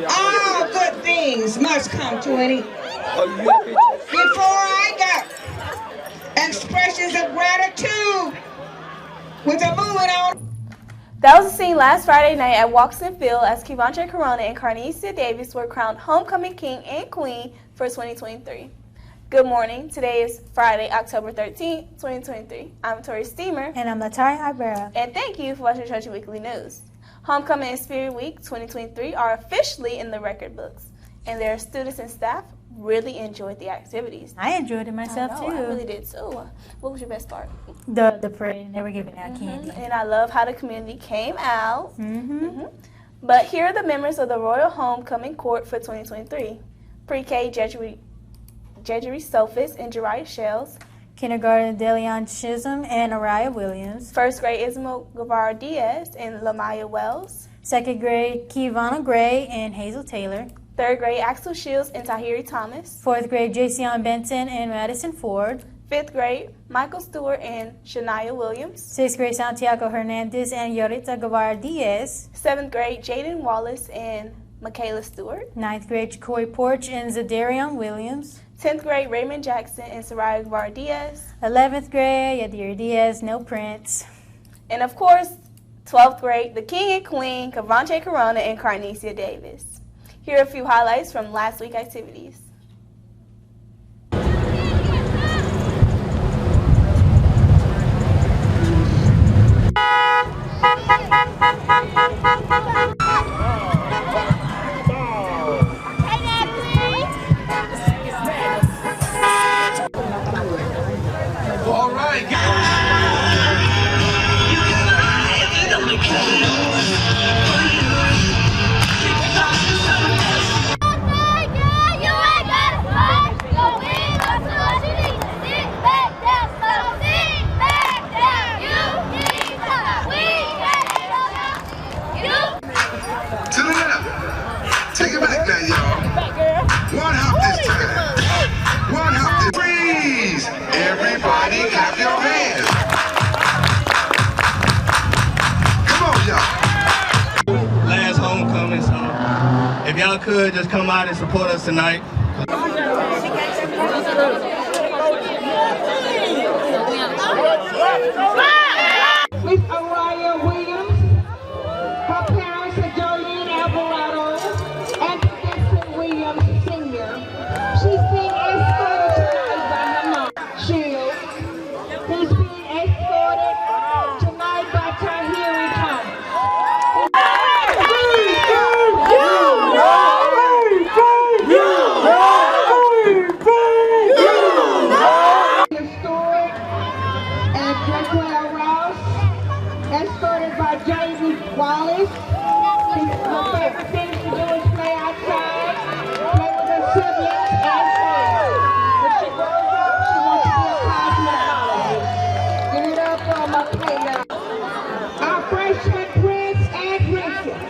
All good things must come to an end. Before I go, expressions of gratitude with a moving on. That was the scene last Friday night at Walkston Field as Calvert Corona and Carnesia Davis were crowned homecoming king and queen for 2023. Good morning. Today is Friday, October 13th, 2023. I'm Tori Steamer. And I'm Latari Ibarra. And thank you for watching Trojan Weekly News. Homecoming and Spirit Week 2023 are officially in the record books, and their students and staff really enjoyed the activities. I enjoyed it myself too. I really did too. What was your best part? The parade. They were giving out candy. And I love how the community came out. But here are the members of the Royal Homecoming Court for 2023. Pre-K Jedri Sophis and Jariah Shells. Kindergarten Deleon Chisholm and Araya Williams. First grade Ismael Guevara Diaz and Lamaya Wells. Second grade Kivana Gray and Hazel Taylor. Third grade Axel Shields and Tahiri Thomas. Fourth grade Jason Benson and Madison Ford. Fifth grade Michael Stewart and Shania Williams. Sixth grade Santiago Hernandez and Yorita Guevara Diaz. Seventh grade Jaden Wallace and Michaela Stewart. Ninth grade Corey Porch and Zadarian Williams. 10th grade Raymond Jackson and Soraya Guevara Diaz. 11th grade Yadira Diaz, no Prince. And of course, 12th grade, the king and queen, Calvert Corona and Carnesia Davis. Here are a few highlights from last week's activities. All right, guys. To the left. Take it back now, y'all. One hop this time. One hop this. Freeze! Everybody clap your hands. Come on, y'all. Last homecoming, so if y'all could just come out and support us tonight. Miss Araya Williams, her parents are Jolene Alvarado and Vincent Williams Sr. She's being escorted tonight by her mom, Shields, who's being escorted tonight by Tahiri Thomas. And Jaquel Ross, escorted by Jaden Wallace. Her favorite thing to do is play outside, play with her siblings and friends. When she grows up, she wants to be a cosmetologist. Give it up for my player. Our freshman prince and princess.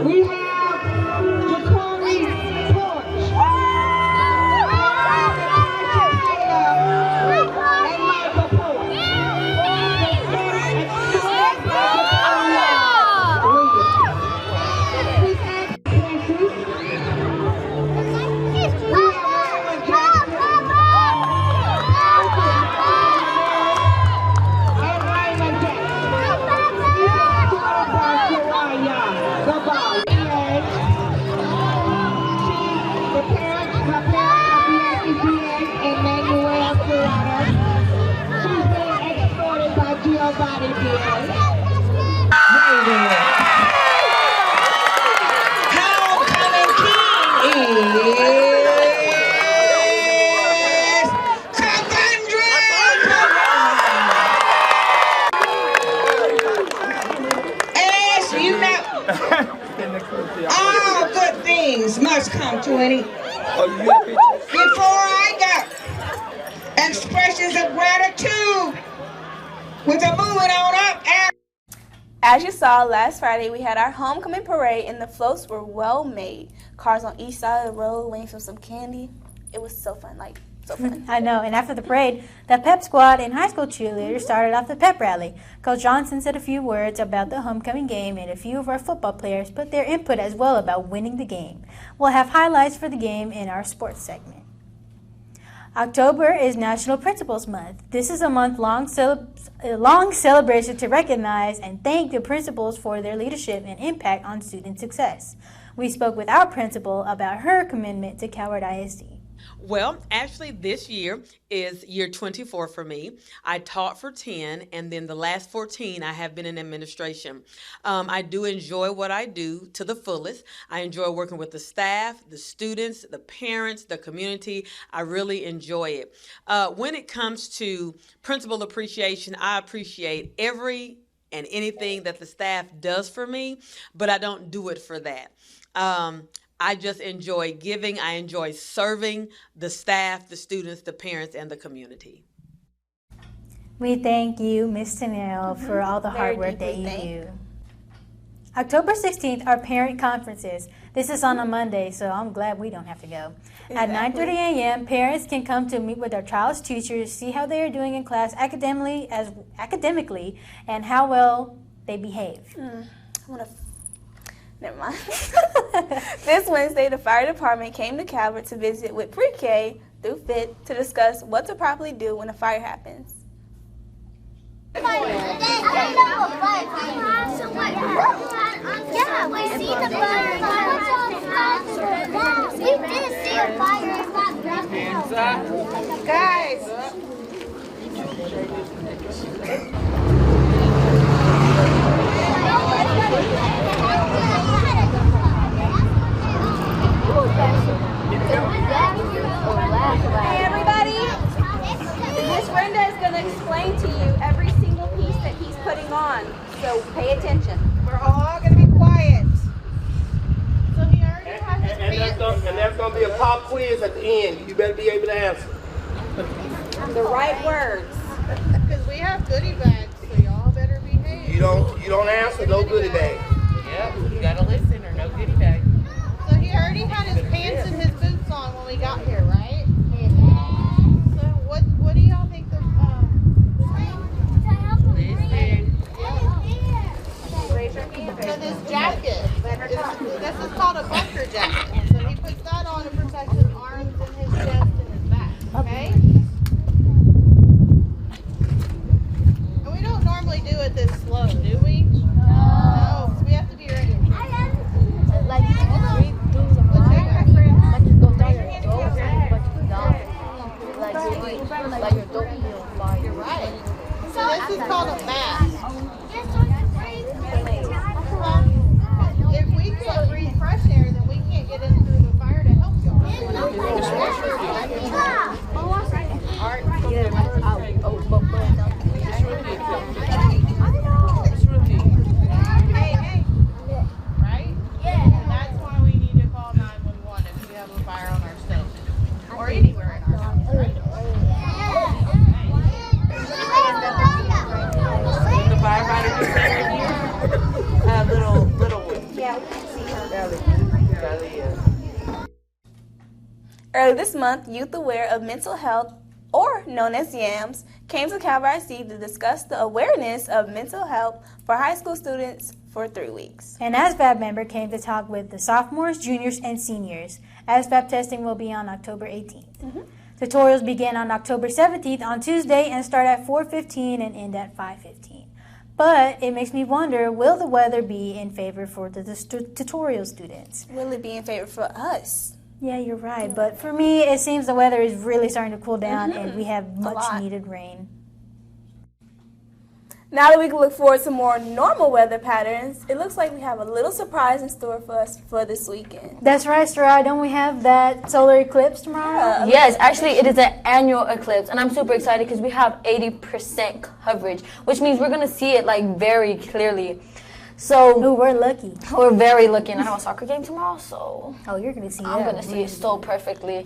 We have Ja'Cory Porch. And Michael Porch. Giovanni Diaz. Homecoming king is Calvert. As you know, all good things must come to an end. Before I go, expressions of gratitude with a moving on up. As you saw last Friday, we had our homecoming parade and the floats were well made. Cars on each side of the road waiting for some candy. It was so fun. Like, So fun. I know. And after the parade, the pep squad and high school cheerleaders started off the pep rally. Coach Johnson said a few words about the homecoming game, and a few of our football players put their input as well about winning the game. We'll have highlights for the game in our sports segment. October is National Principals Month. This is a month-long celebration to recognize and thank the principals for their leadership and impact on student success. We spoke with our principal about her commitment to Calvert ISD. Well, actually, this year is year 24 for me. I taught for 10, and then the last 14 I have been in administration. I do enjoy what I do to the fullest. I enjoy working with the staff, the students, the parents, the community. I really enjoy it. When it comes to principal appreciation, I appreciate every and anything that the staff does for me, but I don't do it for that. I just enjoy giving. I enjoy serving the staff, the students, the parents, and the community. We thank you, Ms. Tanel, for all the hard work that you do. October 16th are parent conferences. This is on a Monday, so I'm glad we don't have to go. Exactly. At 9:30 a.m., parents can come to meet with their child's teachers, see how they are doing in class academically, and how well they behave. Never mind. This Wednesday, the fire department came to Calvert to visit with pre-K through 5th to discuss what to properly do when a fire happens. Yeah, we see the fire. We did see a fire. Hands up. Guys. Hey everybody, Miss Brenda is going to explain to you every single piece that he's putting on, so pay attention. We're all going to be quiet. So he already has his and there's going to be a pop quiz at the end. You better be able to answer. The right words. Because we have goodie bags, so y'all better behave. You don't answer, no goodie bag. Yep, you gotta listen or no goodie bag. So he already had his pants and his boots on when we got here, right? So what do y'all think the So this jacket, this is called a bunker jacket. So he puts that on to protect his arms and his chest and his back, okay? And we don't normally do it this slow, do we? No, so we have to be ready. You're right. So this is called a mask. If we can't breathe fresh air, then we can't get in through the fire to help y'all. Hey, right? Yeah. And that's why we need to call 911 if we have a fire on our stove or anywhere in our house, right? The firefighter just here. Little one. Yeah, we can see her. Early this month, Youth Aware of Mental Health, or known as YAMS, came to Calvert IC to discuss the awareness of mental health for high school students for 3 weeks. An ASVAB member came to talk with the sophomores, juniors, and seniors. ASVAB testing will be on October 18th. Tutorials begin on October 17th on Tuesday and start at 4:15 and end at 5:15. But it makes me wonder, will the weather be in favor for the tutorial students? Will it be in favor for us? Yeah, you're right. But for me, it seems the weather is really starting to cool down and we have much needed rain. Now that we can look forward to more normal weather patterns, it looks like we have a little surprise in store for us for this weekend. That's right, Sarai. Don't we have that solar eclipse tomorrow? Yes, actually it is an annual eclipse, and I'm super excited because we have 80% coverage, which means we're going to see it like very clearly. So we're lucky. We're very lucky, and I have a soccer game tomorrow, so you're going to see it. I'm going to see it so perfectly.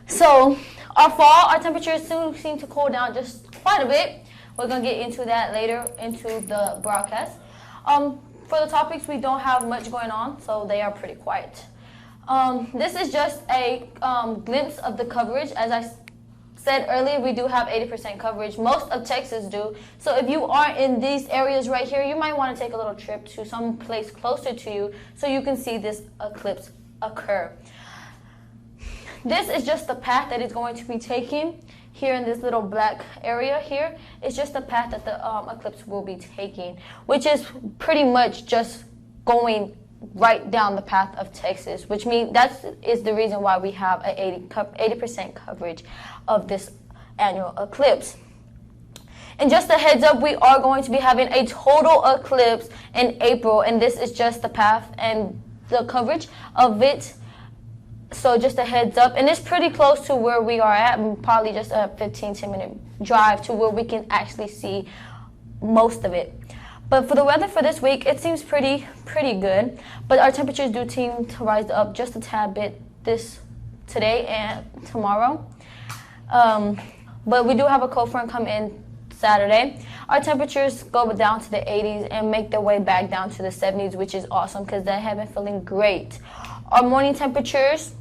So our temperatures soon seem to cool down just quite a bit. We're going to get into that later into the broadcast. For the topics, we don't have much going on, so they are pretty quiet. This is just a glimpse of the coverage. As I said earlier, we do have 80% coverage. Most of Texas do. So if you are in these areas right here, you might want to take a little trip to some place closer to you so you can see this eclipse occur. This is just the path that it's going to be taking here in this little black area here. It's just the path that the eclipse will be taking, which is pretty much just going right down the path of Texas, which means that is the reason why we have a 80% coverage of this annual eclipse. And just a heads up, we are going to be having a total eclipse in April, and this is just the path and the coverage of it. So just a heads up, and it's pretty close to where we are at, probably just a 15-10 minute drive to where we can actually see most of it. But for the weather for this week, it seems pretty good. But our temperatures do seem to rise up just a tad bit today and tomorrow. But we do have a cold front come in Saturday. Our temperatures go down to the 80s and make their way back down to the 70s, which is awesome because they have been feeling great. Our morning temperatures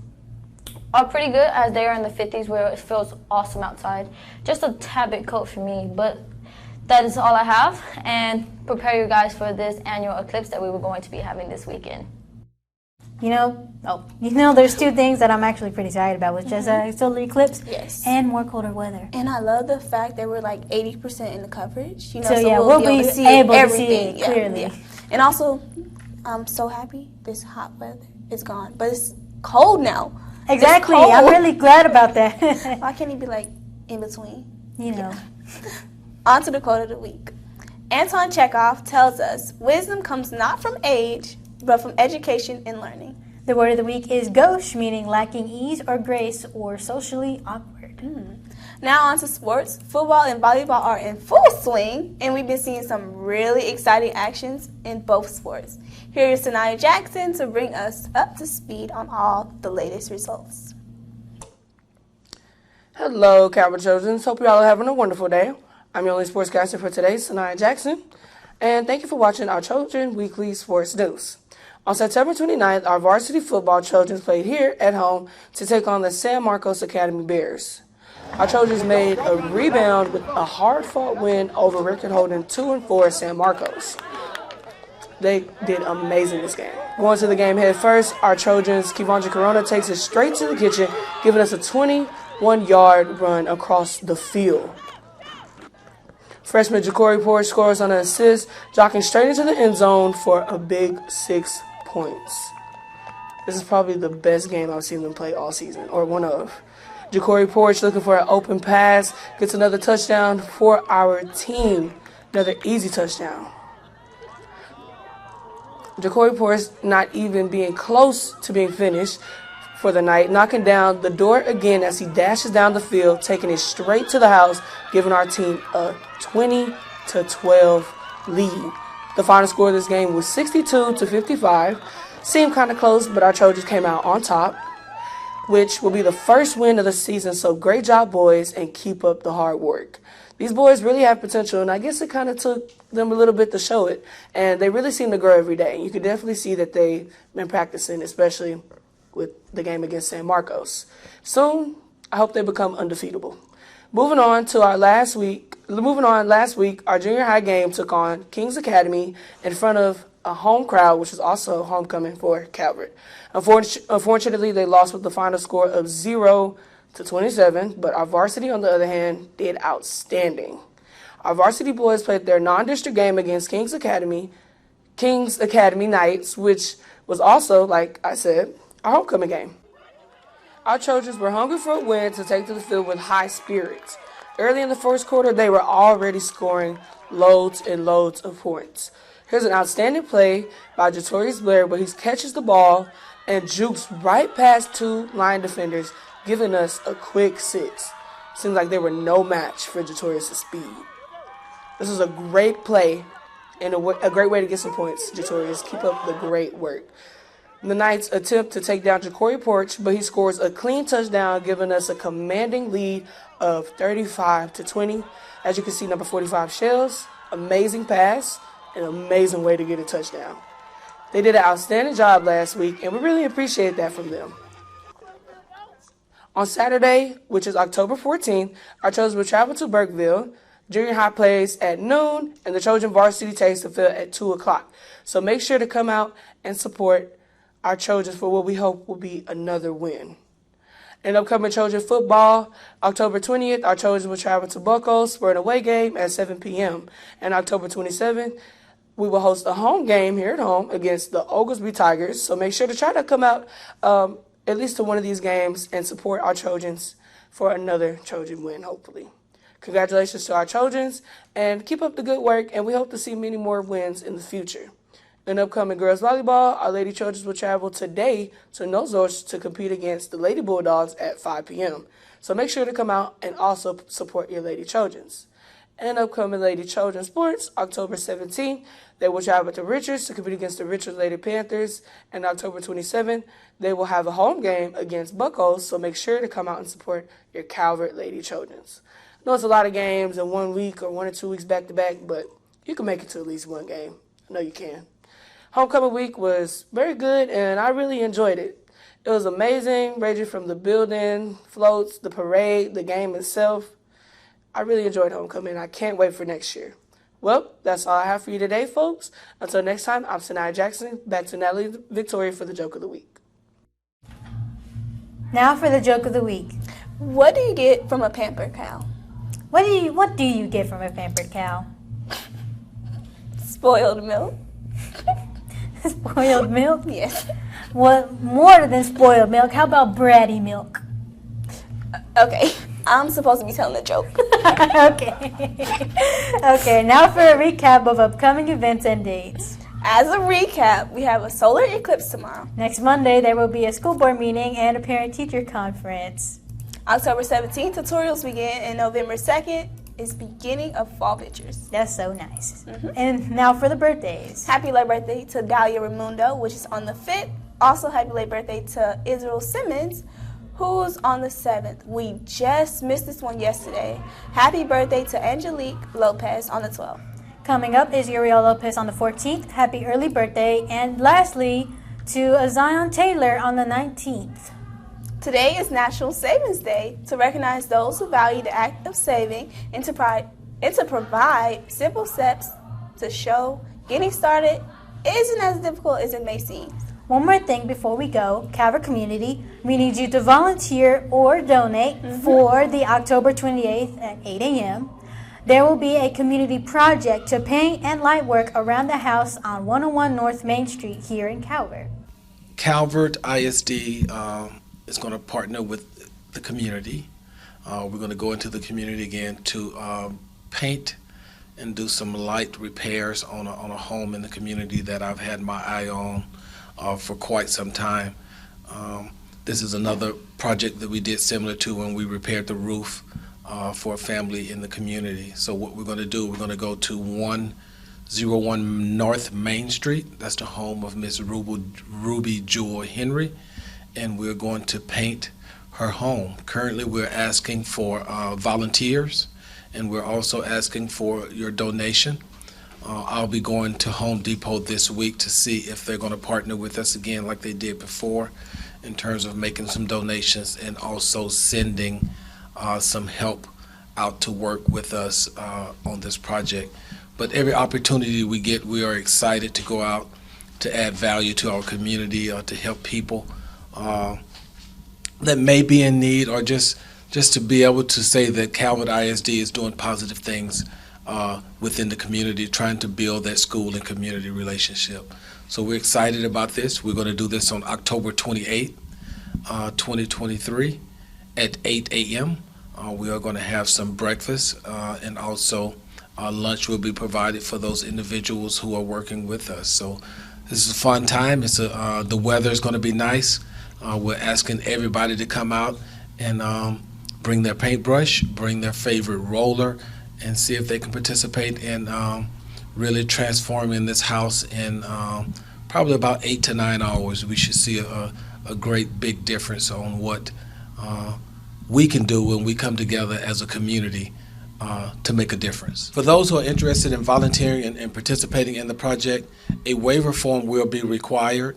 are pretty good as they are in the 50s where it feels awesome outside. Just a tad bit cold for me, but that is all I have, and prepare you guys for this annual eclipse that we were going to be having this weekend. There's two things that I'm actually pretty excited about, which is a solar eclipse and more colder weather. And I love the fact that we're like 80% in the coverage. So we'll be able to see it clearly. Yeah. And also, I'm so happy this hot weather is gone, but it's cold now. Exactly. I'm really glad about that. Why can't he be like in between? Yeah. On to the quote of the week. Anton Chekhov tells us, wisdom comes not from age, but from education and learning. The word of the week is gauche, meaning lacking ease or grace or socially awkward. Now on to sports. Football and volleyball are in full swing, and we've been seeing some really exciting actions in both sports. Here is Sanaya Jackson to bring us up to speed on all the latest results. Hello, Calvert Trojans. Hope you all are having a wonderful day. I'm your only sportscaster for today, Sanaya Jackson, and thank you for watching our Trojan Weekly Sports News. On September 29th, our varsity football Trojans played here at home to take on the San Marcos Academy Bears. Our Trojans made a rebound with a hard-fought win over record-holding 2-4 San Marcos. They did amazing this game. Going to the game head first, our Trojans, Kevondre Corona takes it straight to the kitchen, giving us a 21-yard run across the field. Freshman Ja'Cory Porch scores on an assist, jogging straight into the end zone for a big 6 points. This is probably the best game I've seen them play all season, or one of. Ja'Cory Porch looking for an open pass, gets another touchdown for our team. Another easy touchdown. Ja'Cory Porch not even being close to being finished for the night, knocking down the door again as he dashes down the field, taking it straight to the house, giving our team a 20-12 lead. The final score of this game was 62-55. Seemed kind of close, but our Trojans came out on top, which will be the first win of the season. So great job, boys, and keep up the hard work. These boys really have potential, and I guess it kind of took them a little bit to show it, and they really seem to grow every day. You can definitely see that they've been practicing, especially with the game against San Marcos. Soon, I hope they become undefeatable. Moving on, last week, our junior high game took on Kings Academy in front of a home crowd, which is also homecoming for Calvert. Unfortunately, they lost with the final score of 0-27, but our varsity, on the other hand, did outstanding. Our varsity boys played their non-district game against Kings Academy Knights, which was also, like I said, our homecoming game. Our Trojans were hungry for a win to take to the field with high spirits. Early in the first quarter, they were already scoring loads and loads of points. Here's an outstanding play by Jatorius Blair, where he catches the ball and jukes right past two line defenders, giving us a quick 6. Seems like they were no match for Jatorius' speed. This is a great play and a great way to get some points, Jatorius. Keep up the great work. The Knights attempt to take down Ja'Cory Porch, but he scores a clean touchdown, giving us a commanding lead of 35-20. As you can see, number 45 Shells, amazing pass, an amazing way to get a touchdown. They did an outstanding job last week, and we really appreciate that from them. On Saturday, which is October 14th, our Trojans will travel to Burkeville. Junior high plays at noon, and the Trojan varsity takes the field at 2 o'clock. So make sure to come out and support our Trojans for what we hope will be another win. In upcoming Trojan football, October 20th, our Trojans will travel to Buckles for an away game at 7 p.m. And October 27th, we will host a home game here at home against the Oglesby Tigers. So make sure to try to come out at least to one of these games and support our Trojans for another Trojan win, hopefully. Congratulations to our Trojans, and keep up the good work, and we hope to see many more wins in the future. In upcoming girls volleyball, our Lady Trojans will travel today to Nozorch to compete against the Lady Bulldogs at 5 p.m. So make sure to come out and also support your Lady Trojans. In upcoming Lady Trojan sports, October 17th, they will travel to Richards to compete against the Richards Lady Panthers. And October 27th, they will have a home game against Buckles, so make sure to come out and support your Calvert Lady Trojans. I know it's a lot of games in 1 week or 1 or 2 weeks back-to-back, but you can make it to at least one game. I know you can. Homecoming week was very good, and I really enjoyed it. It was amazing, ranging from the building, floats, the parade, the game itself. I really enjoyed homecoming, and I can't wait for next year. Well, that's all I have for you today, folks. Until next time, I'm Sanaya Jackson. Back to Natalie Victoria for the Joke of the Week. Now for the Joke of the Week. What do you get from a pampered cow? What do you get from a pampered cow? Spoiled milk. Spoiled milk? Yes. What more than spoiled milk? How about bratty milk? Okay, I'm supposed to be telling the joke. Okay, now for a recap of upcoming events and dates. As a recap, we have a solar eclipse tomorrow. Next Monday, there will be a school board meeting and a parent-teacher conference. October 17th, tutorials begin, and November 2nd is beginning of fall pictures. That's so nice. And now for the birthdays. Happy late birthday to Dahlia Raimundo, which is on the 5th. Also, happy late birthday to Israel Simmons, who's on the 7th. We just missed this one yesterday. Happy birthday to Angelique Lopez on the 12th. Coming up is Uriel Lopez on the 14th. Happy early birthday. And lastly, to Zion Taylor on the 19th. Today is National Savings Day to recognize those who value the act of saving and to provide simple steps to show getting started isn't as difficult as it may seem. One more thing before we go. Calvert Community, we need you to volunteer or donate for the October 28th at 8 a.m. There will be a community project to paint and light work around the house on 101 North Main Street here in Calvert. Calvert ISD is going to partner with the community. We're going to go into the community again to paint and do some light repairs on a home in the community that I've had my eye on for quite some time. This is another project that we did similar to when we repaired the roof for a family in the community. So what we're going to do, we're going to go to 101 North Main Street. That's the home of Miss Ruby Jewel Henry, and we're going to paint her home. Currently, we're asking for volunteers, and we're also asking for your donation. I'll be going to Home Depot this week to see if they're going to partner with us again like they did before in terms of making some donations and also sending some help out to work with us on this project. But every opportunity we get, we are excited to go out to add value to our community, to help people that may be in need, or just to be able to say that Calvert ISD is doing positive things within the community, trying to build that school and community relationship. So we're excited about this. We're going to do this on October 28th, 2023 at 8 a.m. We are going to have some breakfast and also lunch will be provided for those individuals who are working with us. So this is a fun time. The weather is going to be nice. We're asking everybody to come out and bring their paintbrush, bring their favorite roller, and see if they can participate in really transforming this house in probably about 8 to 9 hours. We should see a great big difference on what we can do when we come together as a community to make a difference. For those who are interested in volunteering and participating in the project, a waiver form will be required.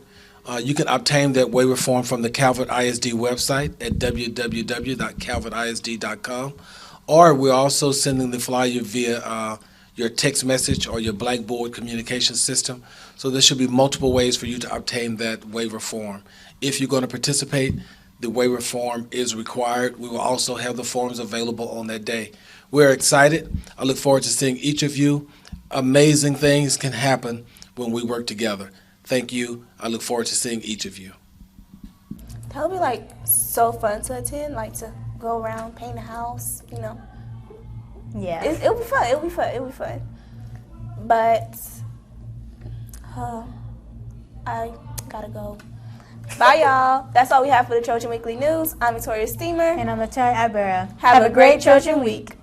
You can obtain that waiver form from the Calvert ISD website at www.calvertisd.com, or we're also sending the flyer via your text message or your Blackboard communication system. So there should be multiple ways for you to obtain that waiver form. If you're going to participate, the waiver form is required. We will also have the forms available on that day. We're excited. I look forward to seeing each of you. Amazing things can happen when we work together. Thank you. I look forward to seeing each of you. That'll be like so fun to attend, like to go around, paint a house, you know. Yeah. It'll be fun. It'll be fun. It'll be fun. But I gotta go. Bye, y'all. That's all we have for the Trojan Weekly News. I'm Victoria Steamer. And I'm Latoya Ibarra. Have a great Trojan week.